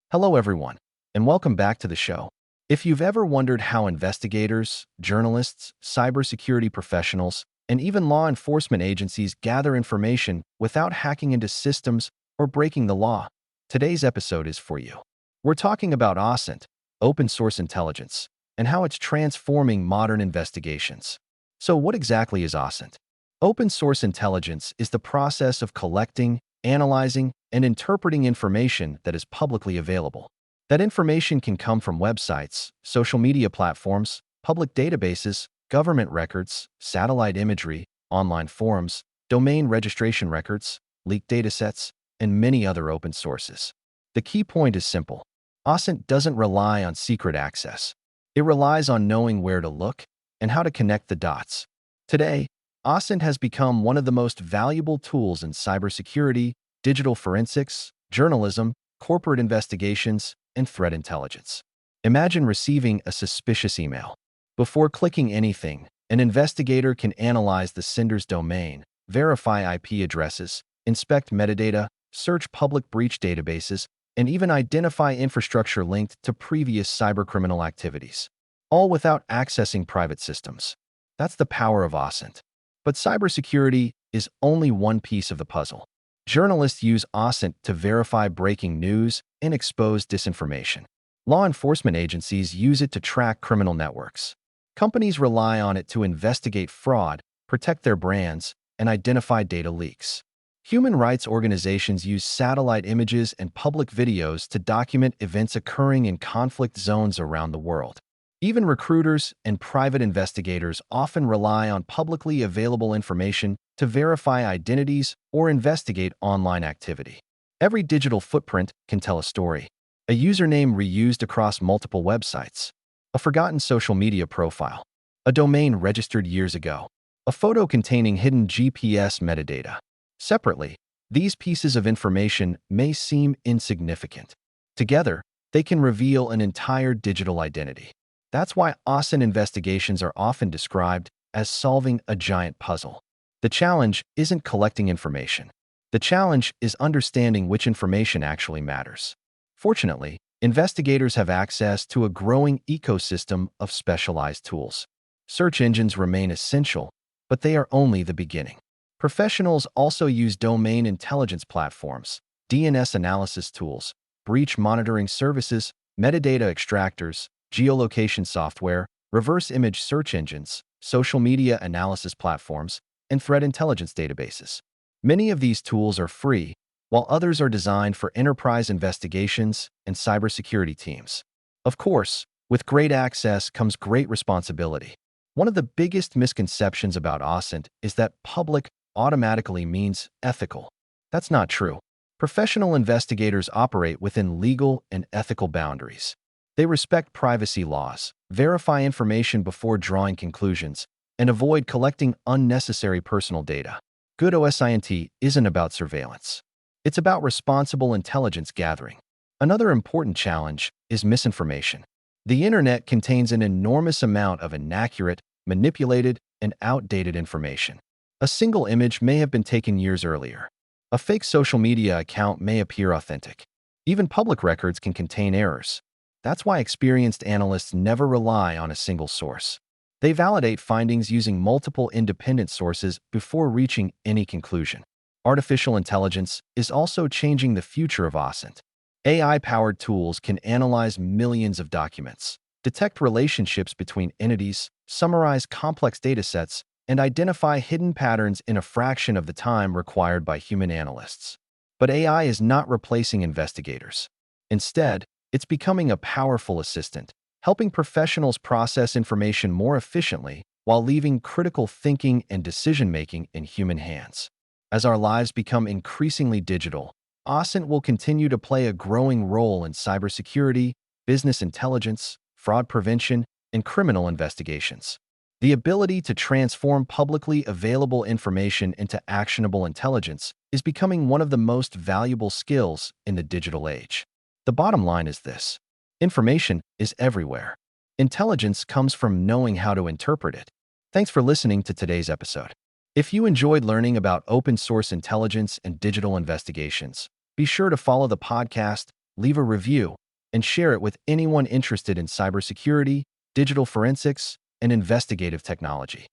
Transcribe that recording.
Hello, everyone, and welcome back to the show. If you've ever wondered how investigators, journalists, cybersecurity professionals, and even law enforcement agencies gather information without hacking into systems or breaking the law, today's episode is for you. We're talking about OSINT, open source intelligence, and how it's transforming modern investigations. So what exactly is OSINT? Open source intelligence is the process of collecting, analyzing, and interpreting information that is publicly available. That information can come from websites, social media platforms, public databases, government records, satellite imagery, online forums, domain registration records, leaked datasets, and many other open sources. The key point is simple. OSINT doesn't rely on secret access. It relies on knowing where to look and how to connect the dots. Today, OSINT has become one of the most valuable tools in cybersecurity, digital forensics, journalism, corporate investigations, and threat intelligence. Imagine receiving a suspicious email. Before clicking anything, an investigator can analyze the sender's domain, verify IP addresses, inspect metadata, search public breach databases, and even identify infrastructure linked to previous cybercriminal activities, all without accessing private systems. That's the power of OSINT. But cybersecurity is only one piece of the puzzle. Journalists use OSINT to verify breaking news and expose disinformation. Law enforcement agencies use it to track criminal networks. Companies rely on it to investigate fraud, protect their brands, and identify data leaks. Human rights organizations use satellite images and public videos to document events occurring in conflict zones around the world. Even recruiters and private investigators often rely on publicly available information to verify identities or investigate online activity. Every digital footprint can tell a story. A username reused across multiple websites, a forgotten social media profile, a domain registered years ago, a photo containing hidden GPS metadata. Separately, these pieces of information may seem insignificant. Together, they can reveal an entire digital identity. That's why OSINT investigations are often described as solving a giant puzzle. The challenge isn't collecting information. The challenge is understanding which information actually matters. Fortunately, investigators have access to a growing ecosystem of specialized tools. Search engines remain essential, but they are only the beginning. Professionals also use domain intelligence platforms, DNS analysis tools, breach monitoring services, metadata extractors, geolocation software, reverse image search engines, social media analysis platforms, and threat intelligence databases. Many of these tools are free, while others are designed for enterprise investigations and cybersecurity teams. Of course, with great access comes great responsibility. One of the biggest misconceptions about OSINT is that public automatically means ethical. That's not true. Professional investigators operate within legal and ethical boundaries. They respect privacy laws, verify information before drawing conclusions, and avoid collecting unnecessary personal data. Good OSINT isn't about surveillance. It's about responsible intelligence gathering. Another important challenge is misinformation. The internet contains an enormous amount of inaccurate, manipulated, and outdated information. A single image may have been taken years earlier. A fake social media account may appear authentic. Even public records can contain errors. That's why experienced analysts never rely on a single source. They validate findings using multiple independent sources before reaching any conclusion. Artificial intelligence is also changing the future of OSINT. AI-powered tools can analyze millions of documents, detect relationships between entities, summarize complex datasets, and identify hidden patterns in a fraction of the time required by human analysts. But AI is not replacing investigators. Instead, it's becoming a powerful assistant, helping professionals process information more efficiently while leaving critical thinking and decision-making in human hands. As our lives become increasingly digital, OSINT will continue to play a growing role in cybersecurity, business intelligence, fraud prevention, and criminal investigations. The ability to transform publicly available information into actionable intelligence is becoming one of the most valuable skills in the digital age. The bottom line is this: information is everywhere. Intelligence comes from knowing how to interpret it. Thanks for listening to today's episode. If you enjoyed learning about open source intelligence and digital investigations, be sure to follow the podcast, leave a review, and share it with anyone interested in cybersecurity, digital forensics, and investigative technology.